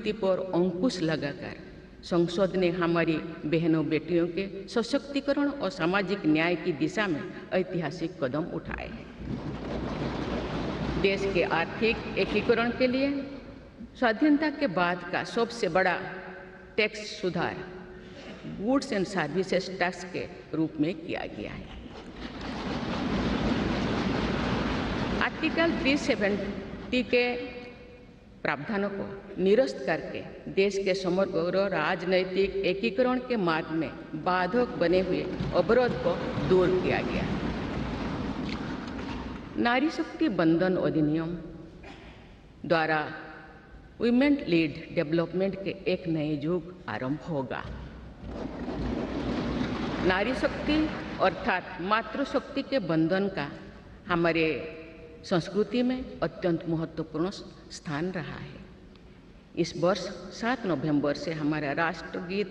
विकृति पर अंकुश लगाकर संसद ने हमारी बहनों बेटियों के सशक्तिकरण और सामाजिक न्याय की दिशा में ऐतिहासिक कदम उठाए हैं। देश के आर्थिक एकीकरण के लिए स्वाधीनता के बाद का सबसे बड़ा टैक्स सुधार गुड्स एंड सर्विसेज टैक्स के रूप में किया गया है। आर्टिकल 370 के प्रावधानों को निरस्त करके देश के समग्र राजनैतिक एकीकरण के मार्ग में बाधक बने हुए अवरोध को दूर किया गया। नारी शक्ति बंधन अधिनियम द्वारा वुमेन लीड डेवलपमेंट के एक नए युग आरंभ होगा। नारी शक्ति अर्थात मातृशक्ति के बंधन का हमारे संस्कृति में अत्यंत महत्वपूर्ण स्थान रहा है। इस वर्ष 7 नवंबर से हमारा राष्ट्रगीत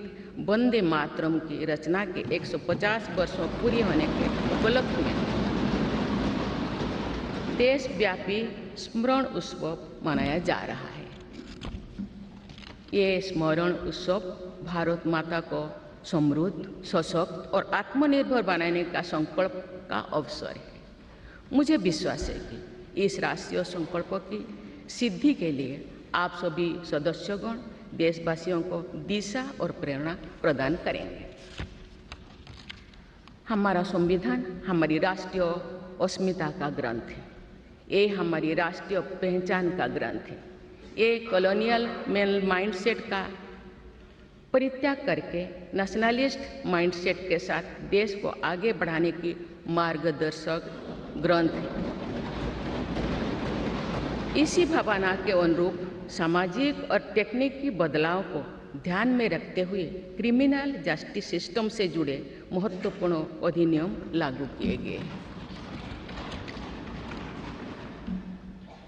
वंदे मातरम की रचना के 150 वर्षों पूरी होने के उपलक्ष्य में देशव्यापी स्मरण उत्सव मनाया जा रहा है। ये स्मरण उत्सव भारत माता को समृद्ध, सशक्त और आत्मनिर्भर बनाने का संकल्प का अवसर है। मुझे विश्वास है कि इस राष्ट्रीय संकल्प की सिद्धि के लिए आप सभी सदस्यगण देशवासियों को दिशा और प्रेरणा प्रदान करेंगे। हमारा संविधान हमारी राष्ट्रीय अस्मिता का ग्रंथ है। ये हमारी राष्ट्रीय पहचान का ग्रंथ है। ये कॉलोनियल माइंडसेट का परित्याग करके नेशनलिस्ट माइंडसेट के साथ देश को आगे बढ़ाने की मार्गदर्शक ग्रंथ है। इसी भावना के अनुरूप सामाजिक और तकनीकी बदलाव को ध्यान में रखते हुए क्रिमिनल जस्टिस सिस्टम से जुड़े महत्वपूर्ण अधिनियम लागू किए गए।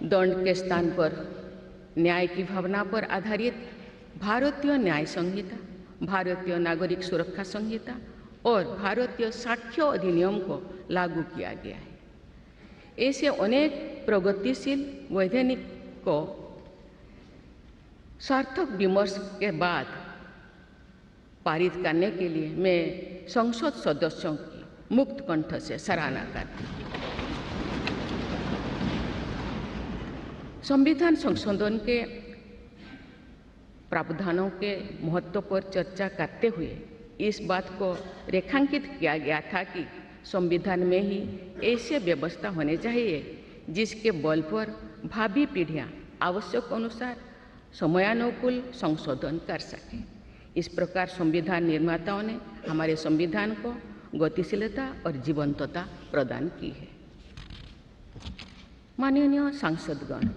दंड के स्थान पर न्याय की भावना पर आधारित भारतीय न्याय संहिता, भारतीय नागरिक सुरक्षा संहिता और भारतीय साक्ष्य अधिनियम को लागू किया गया है। ऐसे अनेक प्रगतिशील वैधानिक को सार्थक विमर्श के बाद पारित करने के लिए मैं संसद सदस्यों की मुक्त कंठ से सराहना करती हूँ। संविधान संशोधन के प्रावधानों के महत्व पर चर्चा करते हुए इस बात को रेखांकित किया गया था कि संविधान में ही ऐसी व्यवस्था होनी चाहिए जिसके बल पर भावी पीढ़ियां आवश्यक अनुसार समयानुकूल संशोधन कर सकें। इस प्रकार संविधान निर्माताओं ने हमारे संविधान को गतिशीलता और जीवंतता प्रदान की है। माननीय सांसदगण,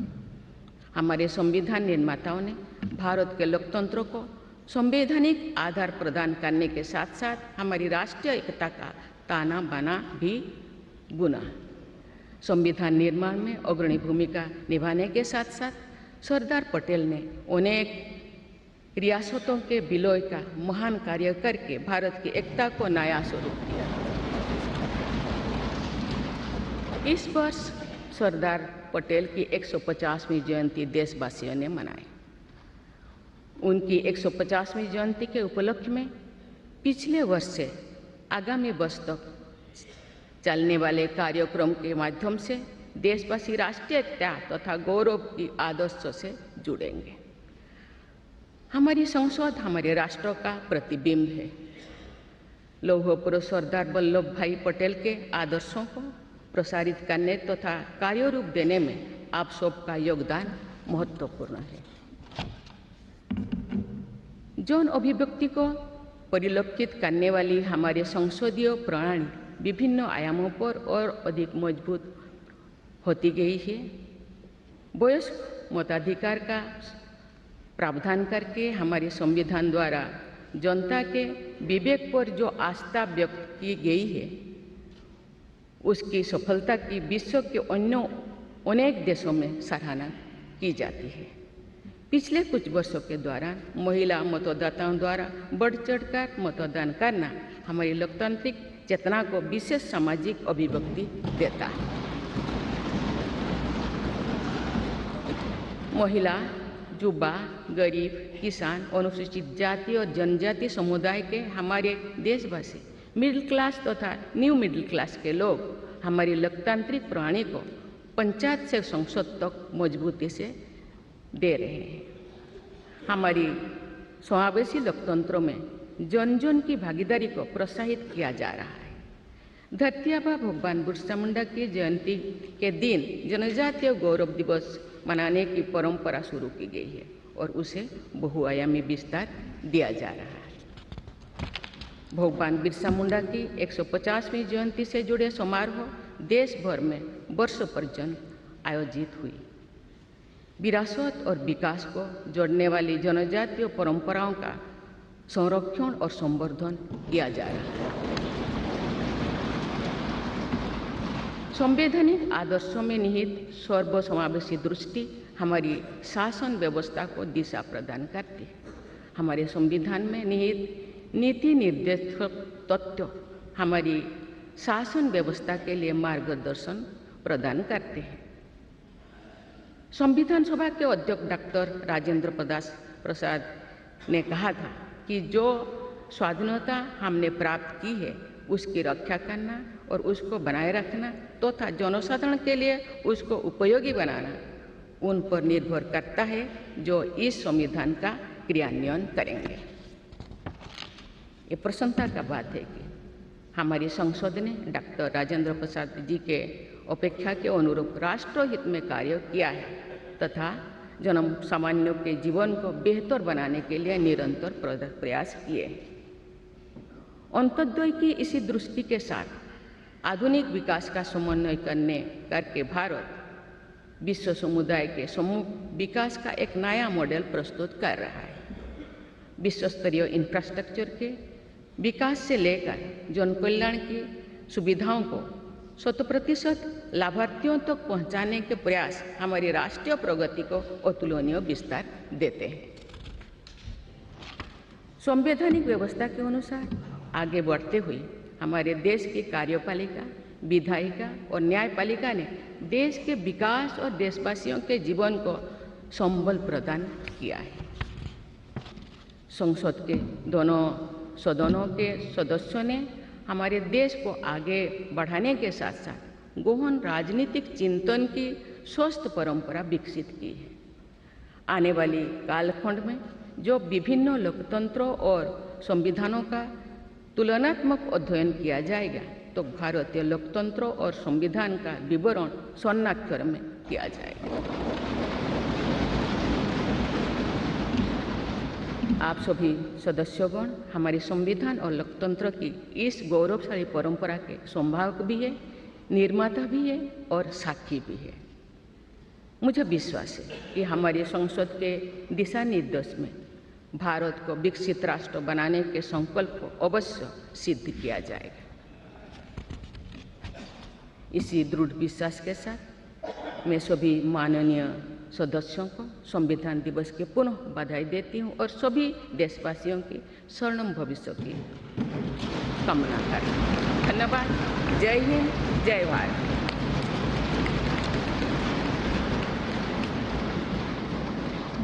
हमारे संविधान निर्माताओं ने भारत के लोकतंत्र को संवैधानिक आधार प्रदान करने के साथ साथ हमारी राष्ट्रीय एकता का ताना बाना भी बुना। संविधान निर्माण में अग्रणी भूमिका निभाने के साथ साथ सरदार पटेल ने अनेक रियासतों के विलय का महान कार्य करके भारत की एकता को नया स्वरूप दिया। इस वर्ष सरदार पटेल की 150वीं जयंती देशवासियों ने मनाई। उनकी 150वीं जयंती के उपलक्ष्य में पिछले वर्ष से आगामी वर्ष तक चलने वाले कार्यक्रम के माध्यम से देशवासी राष्ट्रीय एकता तथा गौरव की आदर्शों से जुड़ेंगे। हमारी संसद हमारे राष्ट्र का प्रतिबिंब है। लौह पुरुष सरदार वल्लभ भाई पटेल के आदर्शों को प्रसारित करने तथा कार्यरूप देने में आप सबका योगदान महत्वपूर्ण है। जौन अभिव्यक्ति को परिलक्षित करने वाली हमारे संसदीय प्रणाली विभिन्न आयामों पर और अधिक मजबूत होती गई है। वयस्क मताधिकार का प्रावधान करके हमारे संविधान द्वारा जनता के विवेक पर जो आस्था व्यक्त की गई है, उसकी सफलता की विश्व के अन्य अनेक देशों में सराहना की जाती है। पिछले कुछ वर्षों के दौरान महिला मतदाताओं द्वारा बढ़ चढ़कर मतदान करना हमारी लोकतांत्रिक चेतना को विशेष सामाजिक अभिव्यक्ति देता है। महिला युवा, गरीब, किसान, अनुसूचित जाति और जनजाति समुदाय के हमारे देशवासी, मिडिल क्लास तथा न्यू मिडिल क्लास के लोग हमारी लोकतांत्रिक प्रणाली को पंचायत से संसद तक मजबूती से दे रहे हैं। हमारी समावेशी लोकतंत्रों में जन जन की भागीदारी को प्रोत्साहित किया जा रहा है। धरती आबा भगवान बिरसा मुंडा की जयंती के दिन जनजातीय गौरव दिवस मनाने की परंपरा शुरू की गई है और उसे बहुआयामी विस्तार दिया जा रहा है। भगवान बिरसा मुंडा की 150वीं जयंती से जुड़े समारोह देश भर में वर्षों पर्यंत आयोजित हुई। विरासत और विकास को जोड़ने वाली जनजातीय परंपराओं का संरक्षण और संवर्धन किया जा रहा है। संवैधानिक आदर्शों में निहित सर्वसमावेशी दृष्टि हमारी शासन व्यवस्था को दिशा प्रदान करती है। हमारे संविधान में निहित नीति निर्देशक तत्व हमारी शासन व्यवस्था के लिए मार्गदर्शन प्रदान करते हैं। संविधान सभा के अध्यक्ष डॉक्टर राजेंद्र प्रसाद ने कहा था कि जो स्वाधीनता हमने प्राप्त की है उसकी रक्षा करना और उसको बनाए रखना तथा जनसाधारण के लिए उसको उपयोगी बनाना उन पर निर्भर करता है जो इस संविधान का क्रियान्वयन करेंगे। ये प्रसन्नता का बात है कि हमारी संसद ने डॉक्टर राजेंद्र प्रसाद जी के अपेक्षा के अनुरूप राष्ट्रहित में कार्य किया है तथा जन सामान्यों के जीवन को बेहतर बनाने के लिए निरंतर प्रयास किए। अंत्योदय की इसी दृष्टि के साथ आधुनिक विकास का समन्वय करके भारत विश्व समुदाय के समूह विकास का एक नया मॉडल प्रस्तुत कर रहा है। विश्व स्तरीय इंफ्रास्ट्रक्चर के विकास से लेकर जन कल्याण की सुविधाओं को 100% लाभार्थियों तक पहुंचाने के प्रयास हमारी राष्ट्रीय प्रगति को अतुलनीय विस्तार देते हैं। संवैधानिक व्यवस्था के अनुसार आगे बढ़ते हुए हमारे देश की कार्यपालिका, विधायिका और न्यायपालिका ने देश के विकास और देशवासियों के जीवन को संबल प्रदान किया है। संसद के दोनों सदनों के सदस्यों ने हमारे देश को आगे बढ़ाने के साथ साथ गहन राजनीतिक चिंतन की स्वस्थ परंपरा विकसित की है। आने वाली कालखंड में जो विभिन्न लोकतंत्रों और संविधानों का तुलनात्मक अध्ययन किया जाएगा तो भारतीय लोकतंत्र और संविधान का विवरण स्वर्णाक्षर में किया जाएगा। आप सभी सदस्यगण हमारे संविधान और लोकतंत्र की इस गौरवशाली परंपरा के संभावक भी है, निर्माता भी है और साक्षी भी है। मुझे विश्वास है कि हमारी संसद के दिशा निर्देश में भारत को विकसित राष्ट्र बनाने के संकल्प को अवश्य सिद्ध किया जाएगा। इसी दृढ़ विश्वास के साथ मैं सभी माननीय सदस्यों को संविधान दिवस की पुनः बधाई देती हूँ और सभी देशवासियों की स्वर्णिम भविष्य की कामना करती हूँ। धन्यवाद। जय हिंद, जय भारत।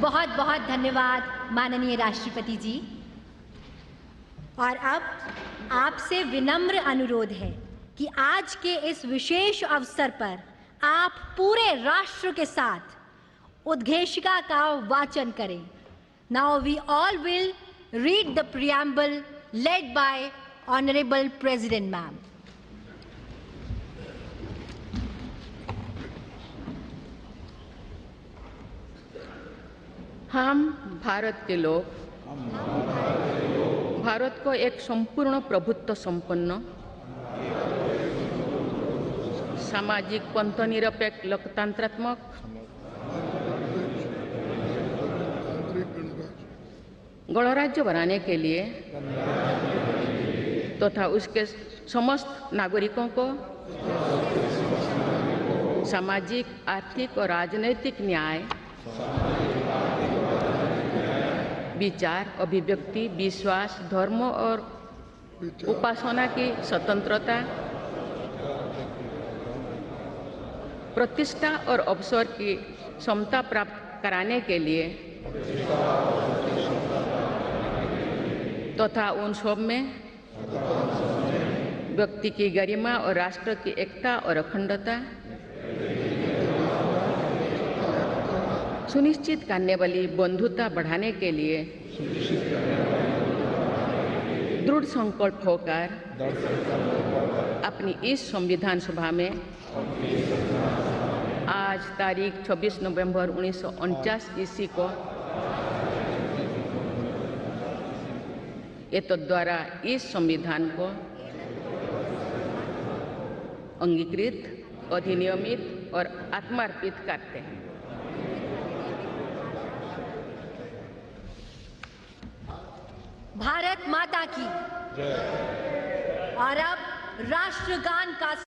बहुत बहुत धन्यवाद माननीय राष्ट्रपति जी। और अब आपसे विनम्र अनुरोध है कि आज के इस विशेष अवसर पर आप पूरे राष्ट्र के साथ उद्घोषिका का वाचन करें। Now we all will read the preamble led by honourable president ma'am. हम भारत के लोग भारत को एक संपूर्ण प्रभुत्व संपन्न सामाजिक पंथनिरपेक्ष लोकतंत्रात्मक गणराज्य बनाने के लिए तथा उसके समस्त नागरिकों को सामाजिक, आर्थिक और राजनैतिक न्याय, विचार, अभिव्यक्ति, विश्वास, धर्म और उपासना की स्वतंत्रता, प्रतिष्ठा और अवसर की समता प्राप्त कराने के लिए तथा उन सब में व्यक्ति की गरिमा और राष्ट्र की एकता और अखंडता सुनिश्चित करने वाली बंधुता बढ़ाने के लिए दृढ़ संकल्प होकर अपनी इस संविधान सभा में आज तारीख 26 नवंबर 1949 ईस्वी को एतद द्वारा इस संविधान को अंगीकृत, अधिनियमित और आत्मार्पित करते हैं। भारत माता की जय। और अब राष्ट्रगान का